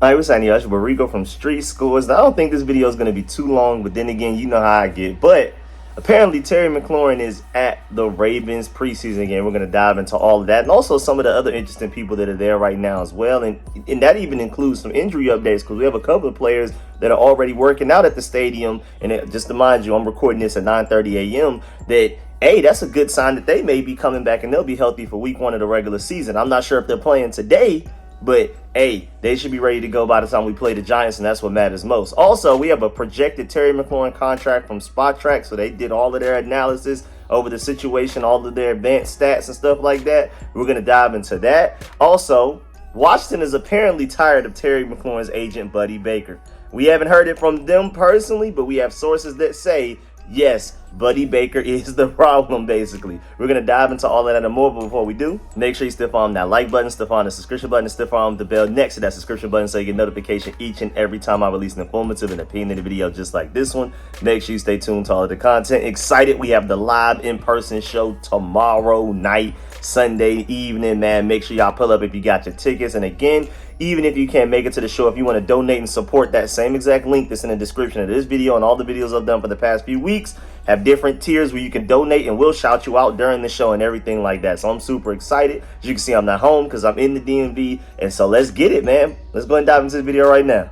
Hi, what's happening, y'all? It's Rico from StreetScores. Now, I don't think this video is going to be too long, but then again, you know how I get. But apparently, Terry McLaurin is at the Ravens preseason game. We're going to dive into all of that and also some of the other interesting people that are there right now as well. And that even includes some injury updates because we have a couple of players that are already working out at the stadium. And just to mind you, I'm recording this at 9:30 a.m. that hey, that's a good sign that they may be coming back and they'll be healthy for week 1 of the regular season. I'm not sure if they're playing today, but hey, they should be ready to go by the time we play the Giants, and that's what matters most. Also, we have a projected Terry McLaurin contract from Spot Track, so they did all of their analysis over the situation, all of their advanced stats and stuff like that. We're going to dive into that. Also, Washington is apparently tired of Terry McLaurin's agent, Buddy Baker. We haven't heard it from them personally, but we have sources that say, yes, Buddy Baker is the problem, basically. We're going to dive into all of that and more, but before we do, make sure you stiff arm that like button, stiff arm the subscription button, and stiff arm the bell next to that subscription button so you get notification each and every time I release an informative and opinionated video just like this one. Make sure you stay tuned to all of the content. Excited, we have the live in-person show tomorrow night, Sunday evening, man. Make sure y'all pull up if you got your tickets. And again, even if you can't make it to the show, if you want to donate and support, that same exact link that's in the description of this video and all the videos I've done for the past few weeks have different tiers where you can donate and we'll shout you out during the show and everything like that. So I'm super excited. As you can see, I'm not home because I'm in the DMV. And so let's get it, man. Let's go and dive into this video right now.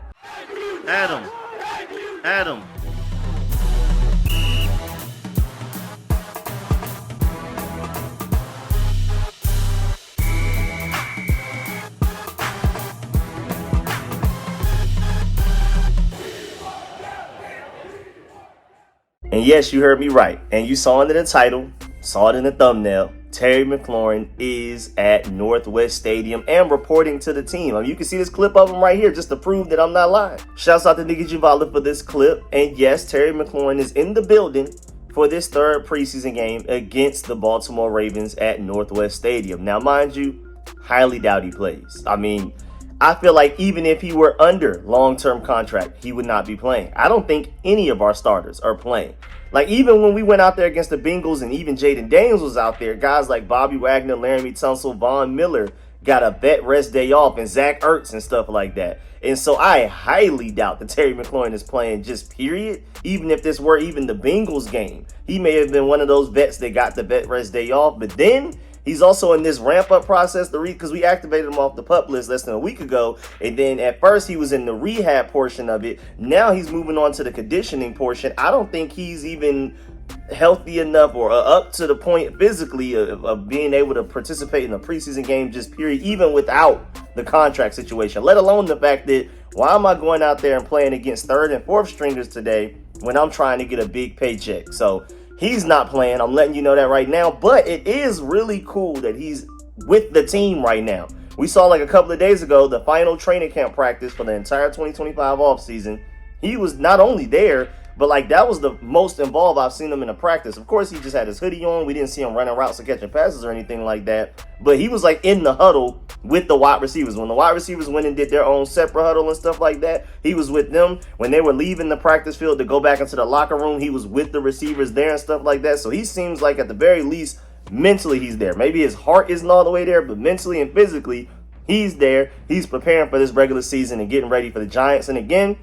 Adam. And yes, you heard me right. And you saw it in the title, saw it in the thumbnail. Terry McLaurin is at Northwest Stadium and reporting to the team. I mean, you can see this clip of him right here just to prove that I'm not lying. Shouts out to Nigga Javala for this clip. And yes, Terry McLaurin is in the building for this third preseason game against the Baltimore Ravens at Northwest Stadium. Now, mind you, highly doubt he plays. I mean, I feel like even if he were under long-term contract, he would not be playing. I don't think any of our starters are playing. Like, even when we went out there against the Bengals and even Jaden Daniels was out there, guys like Bobby Wagner, Laramie Tunsil, Von Miller got a vet rest day off, and Zach Ertz and stuff like that. And so I highly doubt that Terry McLaurin is playing, just period. Even if this were even the Bengals game, he may have been one of those vets that got the vet rest day off. But then he's also in this ramp-up process because we activated him off the PUP list less than a week ago. And then at first he was in the rehab portion of it. Now he's moving on to the conditioning portion. I don't think he's even healthy enough or up to the point physically of being able to participate in a preseason game, just period, even without the contract situation, let alone the fact that why am I going out there and playing against third and fourth stringers today when I'm trying to get a big paycheck? So he's not playing. I'm letting you know that right now. But it is really cool that he's with the team right now. We saw like a couple of days ago, the final training camp practice for the entire 2025 offseason. He was not only there, but like that was the most involved I've seen him in a practice. Of course, he just had his hoodie on. We didn't see him running routes or catching passes or anything like that. But he was like in the huddle with the wide receivers. When the wide receivers went and did their own separate huddle and stuff like that, he was with them. When they were leaving the practice field to go back into the locker room, he was with the receivers there and stuff like that. So he seems like at the very least, mentally he's there. Maybe his heart isn't all the way there, but mentally and physically, he's there. He's preparing for this regular season and getting ready for the Giants. And again,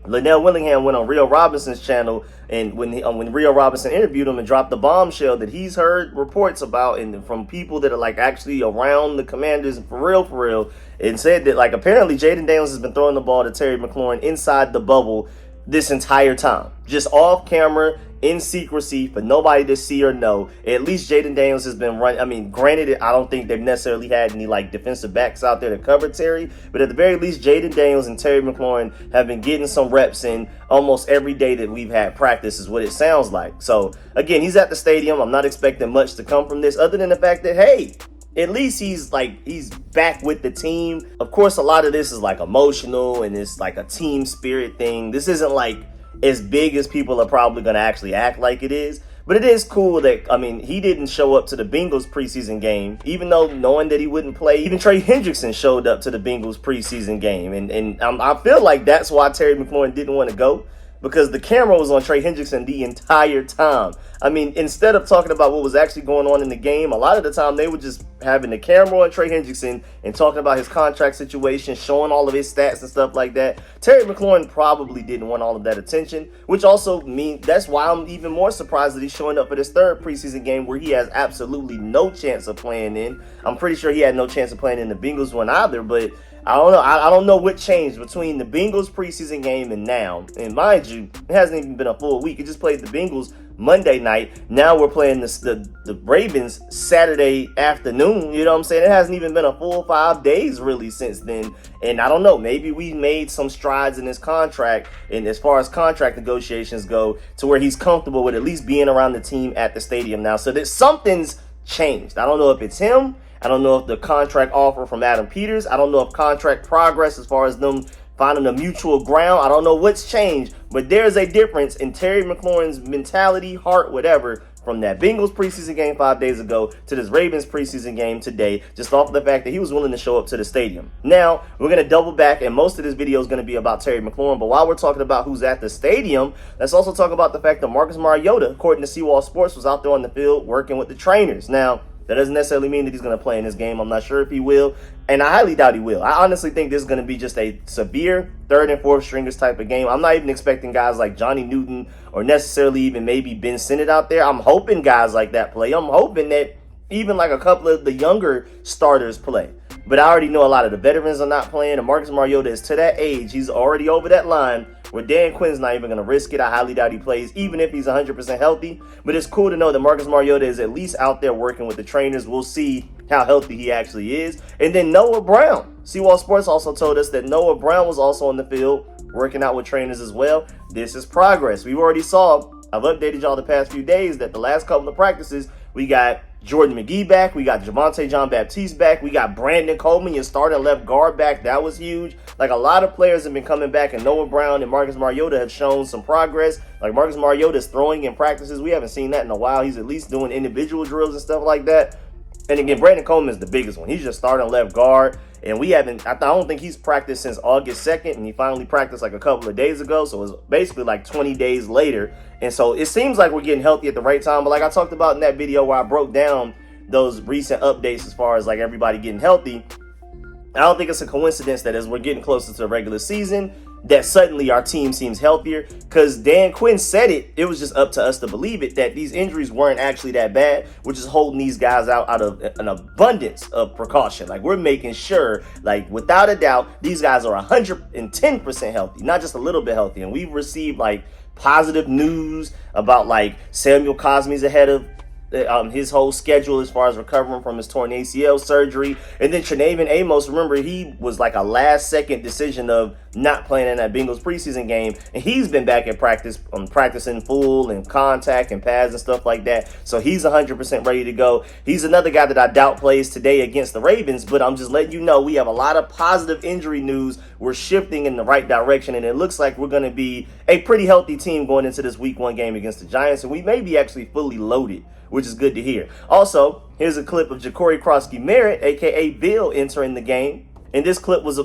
Linnell Willingham went on Rio Robinson's channel, and when Rio Robinson interviewed him and dropped the bombshell that he's heard reports about and from people that are like actually around the Commanders for real, and said that like apparently Jaden Daniels has been throwing the ball to Terry McLaurin inside the bubble this entire time, just off camera, in secrecy, for nobody to see or know. At least Jaden Daniels has been running. I mean, granted, I don't think they've necessarily had any like defensive backs out there to cover Terry, but at the very least, Jaden Daniels and Terry McLaurin have been getting some reps in almost every day that we've had practice, is what it sounds like. So again, he's at the stadium. I'm not expecting much to come from this other than the fact that, hey, at least he's back with the team. Of course, a lot of this is like emotional and it's like a team spirit thing. This isn't like as big as people are probably going to actually act like it is. But it is cool that, I mean, he didn't show up to the Bengals preseason game, even though knowing that he wouldn't play. Even Trey Hendrickson showed up to the Bengals preseason game. And I feel like that's why Terry McLaurin didn't want to go. because the camera was on Trey Hendrickson the entire time. I mean, instead of talking about what was actually going on in the game, a lot of the time they were just having the camera on Trey Hendrickson and talking about his contract situation, showing all of his stats and stuff like that. Terry McLaurin probably didn't want all of that attention, which also means that's why I'm even more surprised that he's showing up for this third preseason game where he has absolutely no chance of playing in. I'm pretty sure he had no chance of playing in the Bengals one either, but I don't know. I don't know what changed between the Bengals preseason game and now. And mind you, it hasn't even been a full week. It just played the Bengals Monday night. Now we're playing the Ravens Saturday afternoon. You know what I'm saying? It hasn't even been a full 5 days really since then. And I don't know. Maybe we made some strides in his contract, and as far as contract negotiations go, to where he's comfortable with at least being around the team at the stadium now. So that something's changed. I don't know if it's him. I don't know if the contract offer from Adam Peters. I don't know if contract progress as far as them finding a mutual ground. I don't know what's changed, but there's a difference in Terry McLaurin's mentality, heart, whatever, from that Bengals preseason game 5 days ago to this Ravens preseason game today, just off of the fact that he was willing to show up to the stadium. Now, we're going to double back, and most of this video is going to be about Terry McLaurin, but while we're talking about who's at the stadium, let's also talk about the fact that Marcus Mariota, according to Seawall Sports, was out there on the field working with the trainers. Now, that doesn't necessarily mean that he's going to play in this game. I'm not sure if he will, and I highly doubt he will. I honestly think this is going to be just a severe third and fourth stringers type of game. I'm not even expecting guys like Johnny Newton or necessarily even maybe Ben Sinnott out there. I'm hoping guys like that play. I'm hoping that even like a couple of the younger starters play. But I already know a lot of the veterans are not playing, and Marcus Mariota is to that age. He's already over that line where Dan Quinn's not even going to risk it. I highly doubt he plays, even if he's 100% healthy. But it's cool to know that Marcus Mariota is at least out there working with the trainers. We'll see how healthy he actually is. And then Noah Brown. Seawall Sports also told us that Noah Brown was also on the field working out with trainers as well. This is progress. We've already saw, I've updated y'all the past few days that the last couple of practices, we got Jordan McGee back. We got Javonte John-Baptiste back. We got Brandon Coleman, your starting left guard, back. That was huge. Like, a lot of players have been coming back, and Noah Brown and Marcus Mariota have shown some progress. Like, Marcus Mariota is throwing in practices. We haven't seen that in a while. He's at least doing individual drills and stuff like that. And again, Brandon Coleman is the biggest one. He's just starting left guard. And we haven't, I don't think he's practiced since August 2nd. And he finally practiced like a couple of days ago. So it was basically like 20 days later. And so it seems like we're getting healthy at the right time. But like I talked about in that video where I broke down those recent updates as far as like everybody getting healthy, I don't think it's a coincidence that as we're getting closer to the regular season, that suddenly our team seems healthier, because Dan Quinn said it was just up to us to believe it, that these injuries weren't actually that bad. We're just holding these guys out of an abundance of precaution. Like, we're making sure, like, without a doubt, these guys are 110% healthy, not just a little bit healthy. And we've received like positive news about like Samuel Cosme's ahead of his whole schedule as far as recovering from his torn ACL surgery. And then Tre'Nayvon Amos, remember, he was like a last second decision of not playing in that Bengals preseason game, and he's been back at practice, practicing full and contact and pads and stuff like that. So he's 100% ready to go. He's another guy that I doubt plays today against the Ravens, but I'm just letting you know we have a lot of positive injury news. We're shifting in the right direction, and it looks like we're going to be a pretty healthy team going into this week 1 game against the Giants, and we may be actually fully loaded, which is good to hear. Also, here's a clip of Ja'Cory Krosky-Merritt, a.k.a. Bill, entering the game. And this clip was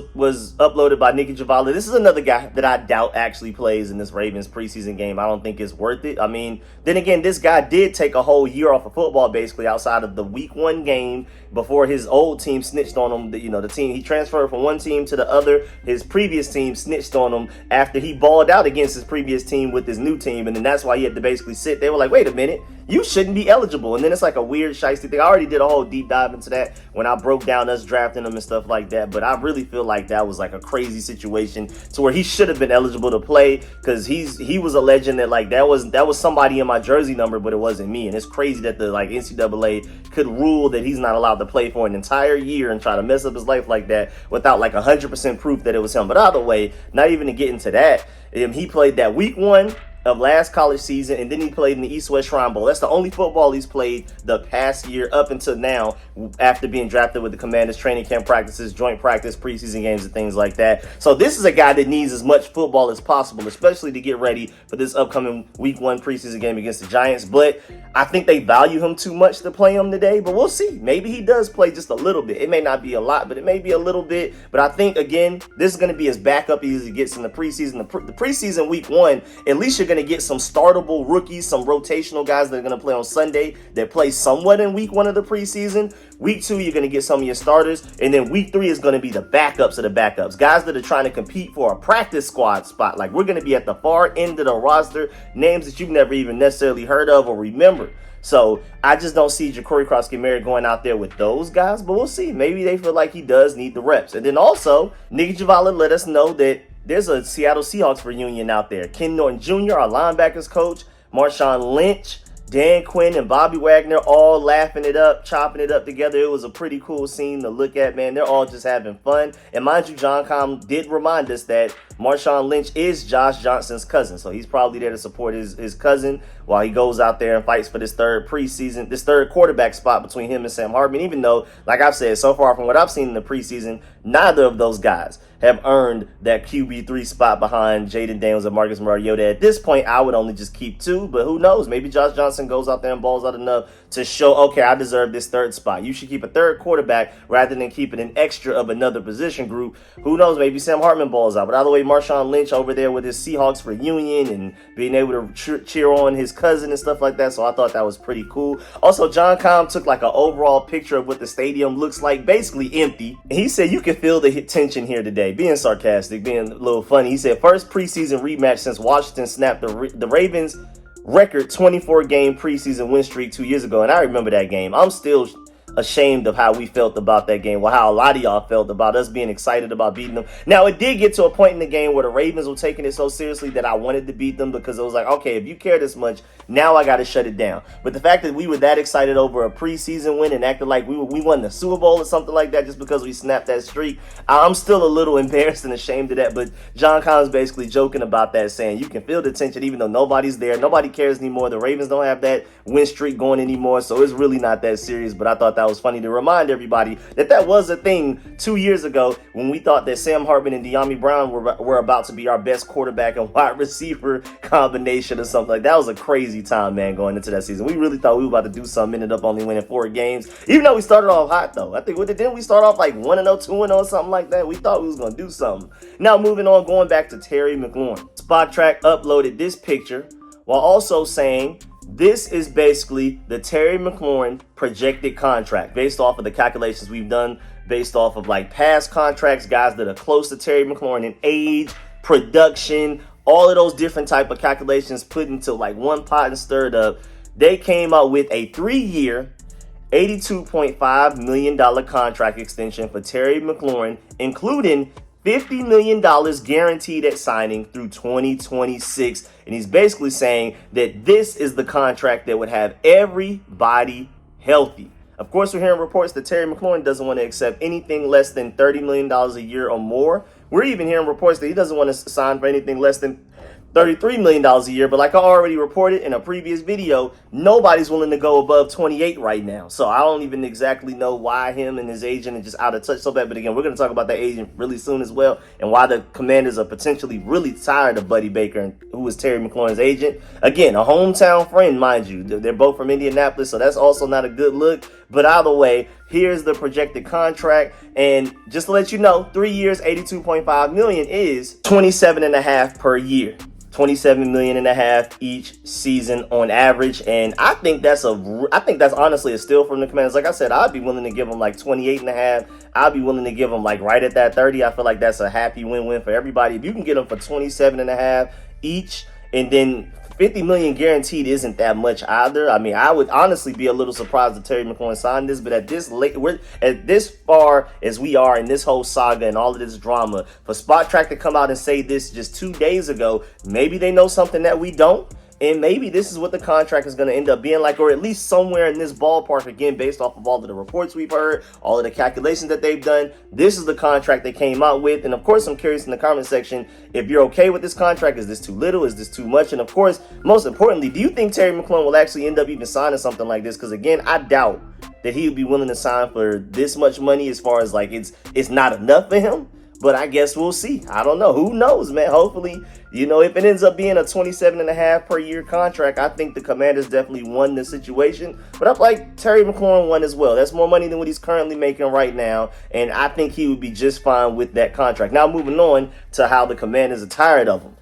uploaded by Nikki Javala. This is another guy that I doubt actually plays in this Ravens preseason game. I don't think it's worth it. I mean, then again, this guy did take a whole year off of football, basically, outside of the week 1 game before his old team snitched on him. The team, he transferred from one team to the other. His previous team snitched on him after he balled out against his previous team with his new team. And then that's why he had to basically sit. They were like, wait a minute, you shouldn't be eligible. And then it's like a weird shiesty thing. I already did a whole deep dive into that when I broke down us drafting them and stuff like that. But I really feel like that was like a crazy situation to where he should have been eligible to play, because he was alleging that like that was somebody in my jersey number, but it wasn't me. And it's crazy that the like NCAA could rule that he's not allowed to play for an entire year and try to mess up his life like that without like 100% proof that it was him. But either way, not even to get into that, he played that week 1. of last college season, and then he played in the East-West Shrine Bowl. That's the only football he's played the past year up until now after being drafted with the Commanders, training camp practices, joint practice, preseason games, and things like that. So this is a guy that needs as much football as possible, especially to get ready for this upcoming week 1 preseason game against the Giants. But I think they value him too much to play him today, but we'll see. Maybe he does play just a little bit. It may not be a lot, but it may be a little bit. But I think, again, this is going to be as backup as he gets in the preseason. The preseason week 1, at least you're going to get some startable rookies, some rotational guys that are going to play on Sunday that play somewhat in week 1 of the preseason. Week 2, you're going to get some of your starters. And then week 3 is going to be the backups of the backups. Guys that are trying to compete for a practice squad spot. Like, we're going to be at the far end of the roster. Names that you've never even necessarily heard of or remember. So I just don't see Ja'Cory Cross-Kamara going out there with those guys. But we'll see. Maybe they feel like he does need the reps. And then also, Nick Javala let us know that there's a Seattle Seahawks reunion out there. Ken Norton Jr., our linebackers coach, Marshawn Lynch, Dan Quinn, and Bobby Wagner all laughing it up, chopping it up together. It was a pretty cool scene to look at, man. They're all just having fun. And mind you, John Com did remind us that Marshawn Lynch is Josh Johnson's cousin. So he's probably there to support his cousin while he goes out there and fights for this third quarterback spot between him and Sam Hartman. Even though, like I've said, so far from what I've seen in the preseason, neither of those guys have earned that QB3 spot behind Jaden Daniels and Marcus Mariota. At this point, I would only just keep 2, but who knows? Maybe Josh Johnson goes out there and balls out enough to show, okay, I deserve this third spot. You should keep a third quarterback rather than keeping an extra of another position group. Who knows? Maybe Sam Hartman balls out. But either way, Marshawn Lynch over there with his Seahawks reunion and being able to cheer on his cousin and stuff like that. So I thought that was pretty cool. Also, John Com took like an overall picture of what the stadium looks like, basically empty. And he said you can feel the tension here today. Being sarcastic, being a little funny. He said first preseason rematch since Washington snapped the Ravens record 24-game preseason win streak 2 years ago. And I remember that game. I'm still ashamed of how we felt about that game. Well, how a lot of y'all felt about us being excited about beating them. Now, it did get to a point in the game where the Ravens were taking it so seriously that I wanted to beat them because it was like, okay, if you care this much, now I got to shut it down. But the fact that we were that excited over a preseason win and acted like we won the Super Bowl or something like that just because we snapped that streak, I'm still a little embarrassed and ashamed of that. But John Collins basically joking about that, saying you can feel the tension even though nobody's there. Nobody cares anymore. The Ravens don't have that win streak going anymore, so it's really not that serious. But I thought that was funny to remind everybody that was a thing 2 years ago when we thought that Sam Hartman and De'Ami Brown were about to be our best quarterback and wide receiver combination or something like that. That was a crazy time, man, going into that season. We really thought we were about to do something, ended up only winning 4 games, even though we started off hot, though. I think, didn't we start off like 1-0, 2-0, something like that? We thought we was going to do something. Now, moving on, going back to Terry McLaurin. Spot Track uploaded this picture while also saying this is basically the Terry McLaurin projected contract based off of the calculations we've done, based off of like past contracts, guys that are close to Terry McLaurin in age, production, all of those different type of calculations put into like one pot and stirred up. They came up with a 3-year, $82.5 million contract extension for Terry McLaurin, including $50 million guaranteed at signing through 2026. And he's basically saying that this is the contract that would have everybody healthy. Of course, we're hearing reports that Terry McLaurin doesn't want to accept anything less than $30 million a year or more. We're even hearing reports that he doesn't want to sign for anything less than $33 million a year. But like I already reported in a previous video, nobody's willing to go above 28 right now. So I don't even exactly know why him and his agent are just out of touch so bad. But again, we're going to talk about that agent really soon as well, and why the Commanders are potentially really tired of Buddy Baker, who is Terry McLaurin's agent. Again, a hometown friend, mind you. They're both from Indianapolis, so that's also not a good look. But either way, here's the projected contract. And just to let you know, 3 years, $82.5 million is $27.5 per year. $27.5 million each season on average, and I think that's honestly a steal from the Commanders. Like I said, I'd be willing to give them like 28.5. I'd be willing to give them like right at that 30. I feel like that's a happy win-win for everybody. If you can get them for 27.5 each, and then $50 million guaranteed isn't that much either. I mean, I would honestly be a little surprised that Terry McLaurin signed this, but at this far as we are in this whole saga and all of this drama, for Spot Track to come out and say this just 2 days ago, maybe they know something that we don't. And maybe this is what the contract is going to end up being like, or at least somewhere in this ballpark, again, based off of all of the reports we've heard, all of the calculations that they've done. This is the contract they came out with. And of course, I'm curious in the comment section, if you're okay with this contract, is this too little? Is this too much? And of course, most importantly, do you think Terry McLaurin will actually end up even signing something like this? Because again, I doubt that he would be willing to sign for this much money, as far as like it's not enough for him. But I guess we'll see. I don't know. Who knows, man? Hopefully, if it ends up being a 27.5 per year contract, I think the Commanders definitely won the situation. But I'm like, Terry McLaurin won as well. That's more money than what he's currently making right now. And I think he would be just fine with that contract. Now, moving on to how the Commanders are tired of him.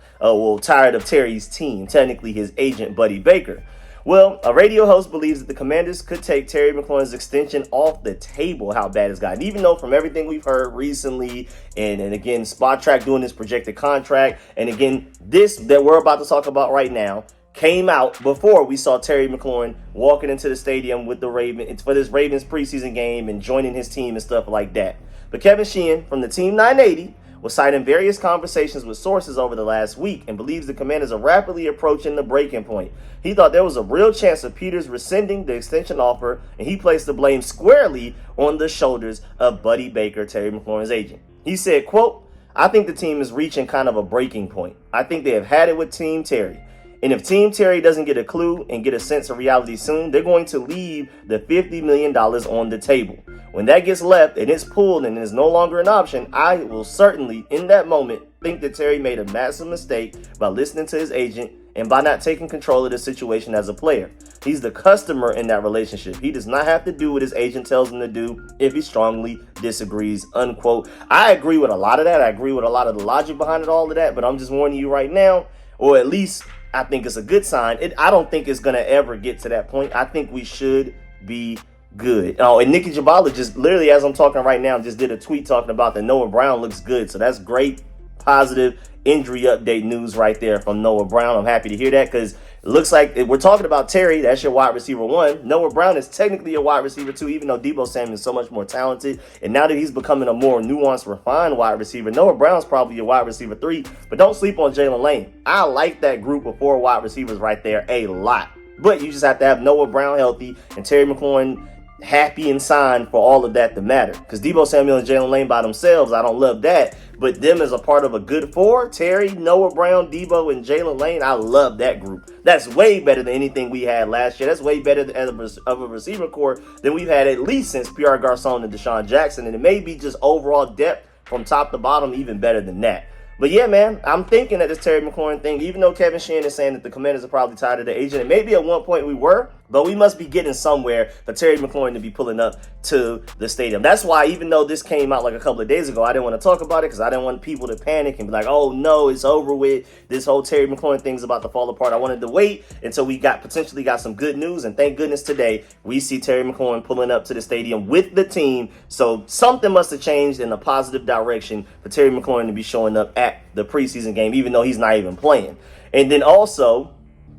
Tired of Terry's team, technically his agent, Buddy Baker. Well, a radio host believes that the Commanders could take Terry McLaurin's extension off the table, how bad it's gotten. Even though from everything we've heard recently, and again, Spot Track doing this projected contract, and again, this that we're about to talk about right now came out before we saw Terry McLaurin walking into the stadium with the Ravens for this Ravens preseason game and joining his team and stuff like that. But Kevin Sheehan from the Team 980 was citing various conversations with sources over the last week and believes the Commanders are rapidly approaching the breaking point. He thought there was a real chance of Peters rescinding the extension offer, and he placed the blame squarely on the shoulders of Buddy Baker, Terry McLaurin's agent. He said, quote, "I think the team is reaching kind of a breaking point. I think they have had it with Team Terry. And if Team Terry doesn't get a clue and get a sense of reality soon, they're going to leave the $50 million on the table. When that gets left and it's pulled and is no longer an option, I will certainly, in that moment, think that Terry made a massive mistake by listening to his agent and by not taking control of the situation as a player. He's the customer in that relationship. He does not have to do what his agent tells him to do if he strongly disagrees," unquote. I agree with a lot of that. I agree with a lot of the logic behind it, all of that. But I'm just warning you right now, or at least I think it's a good sign. I don't think it's going to ever get to that point. I think we should be good. Oh, and Nikki Jabala just literally, as I'm talking right now, just did a tweet talking about that Noah Brown looks good. So that's great, positive injury update news right there from Noah Brown. I'm happy to hear that, because it looks like we're talking about Terry. That's your wide receiver 1. Noah Brown is technically a wide receiver 2, even though Deebo Samuel is so much more talented. And now that he's becoming a more nuanced, refined wide receiver, Noah Brown's probably your wide receiver 3. But don't sleep on Jalen Lane. I like that group of 4 wide receivers right there a lot. But you just have to have Noah Brown healthy and Terry McLaurin happy and signed for all of that to matter. Because Deebo Samuel and Jalen Lane by themselves, I don't love that. But them as a part of a good 4, Terry, Noah Brown, Deebo, and Jalen Lane, I love that group. That's way better than anything we had last year. That's way better of a receiver core than we've had at least since Pierre Garçon and Deshaun Jackson. And it may be just overall depth from top to bottom even better than that. But yeah, man, I'm thinking that this Terry McLaurin thing, even though Kevin Sheehan is saying that the Commanders are probably tired of the agent, and maybe at one point we were, but we must be getting somewhere for Terry McLaurin to be pulling up to the stadium. That's why, even though this came out like a couple of days ago, I didn't want to talk about it, because I didn't want people to panic and be like, oh no, it's over with. This whole Terry McLaurin thing's about to fall apart. I wanted to wait until we potentially got some good news, and thank goodness today we see Terry McLaurin pulling up to the stadium with the team. So something must have changed in a positive direction for Terry McLaurin to be showing up at the preseason game, even though he's not even playing. And then also,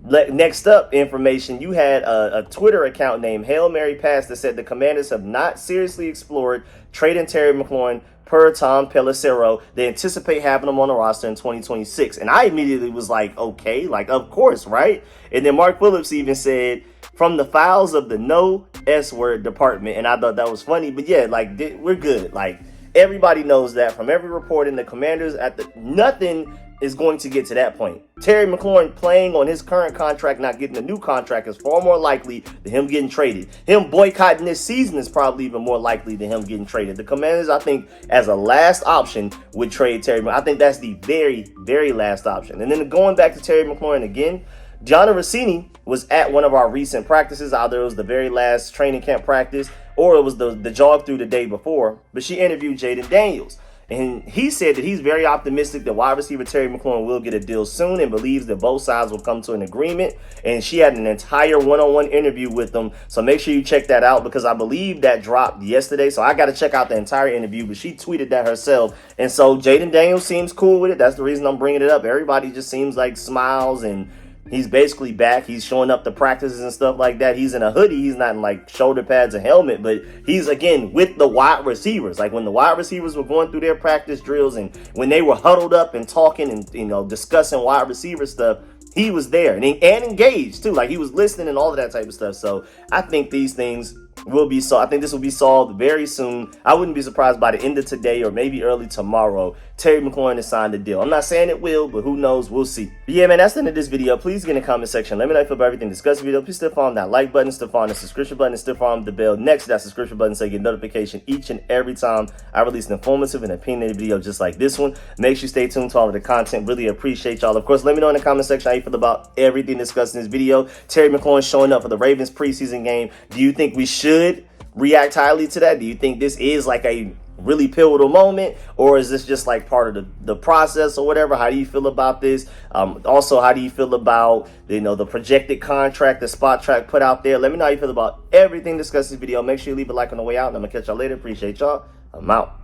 next up information, you had a Twitter account named Hail Mary Pass that said the Commanders have not seriously explored trading Terry McLaurin per Tom Pelissero. They anticipate having him on the roster in 2026. And I immediately was like, okay, like, of course, right? And then Mark Phillips even said, from the files of the no S word department. And I thought that was funny. But yeah, like, we're good. Like, everybody knows that from every report in the Commanders nothing is going to get to that point. Terry McLaurin playing on his current contract, not getting a new contract, is far more likely than him getting traded. Him boycotting this season is probably even more likely than him getting traded. The Commanders, I think, as a last option, would trade Terry McLaurin. I think that's the very, very last option. And then going back to Terry McLaurin again, Gianna Rossini was at one of our recent practices. Either it was the very last training camp practice or it was the jog through the day before. But she interviewed Jaden Daniels. And he said that he's very optimistic that wide receiver Terry McLaurin will get a deal soon and believes that both sides will come to an agreement. And she had an entire one-on-one interview with them. So make sure you check that out, because I believe that dropped yesterday. So I got to check out the entire interview, but she tweeted that herself. And so Jaden Daniels seems cool with it. That's the reason I'm bringing it up. Everybody just seems like smiles, and he's basically back. He's showing up to practices and stuff like that. He's in a hoodie. He's not in like shoulder pads and helmet, but he's again with the wide receivers. Like when the wide receivers were going through their practice drills and when they were huddled up and talking and, discussing wide receiver stuff, he was there and engaged too. Like, he was listening and all of that type of stuff. So I think these things will be solved. I think this will be solved very soon. I wouldn't be surprised by the end of today or maybe early tomorrow. Terry McLaurin has signed a deal. I'm not saying it will, but who knows? We'll see. But yeah, man, that's the end of this video. Please get in the comment section. Let me know how you feel about everything discussed in the video. Please still follow that like button, still follow the subscription button, and still follow the bell next to that subscription button so you get notification each and every time I release an informative and opinionated video just like this one. Make sure you stay tuned to all of the content. Really appreciate y'all. Of course, let me know in the comment section how you feel about everything discussed in this video. Terry McLaurin showing up for the Ravens preseason game. Do you think we should react highly to that? Do you think this is like a really pivotal moment, or is this just like part of the process or whatever? How do you feel about this? Also, how do you feel about the projected contract that Spot Track put out there? Let me know how you feel about everything discussed in this video. Make sure you leave a like on the way out, and I'm gonna catch y'all later. Appreciate y'all. I'm out.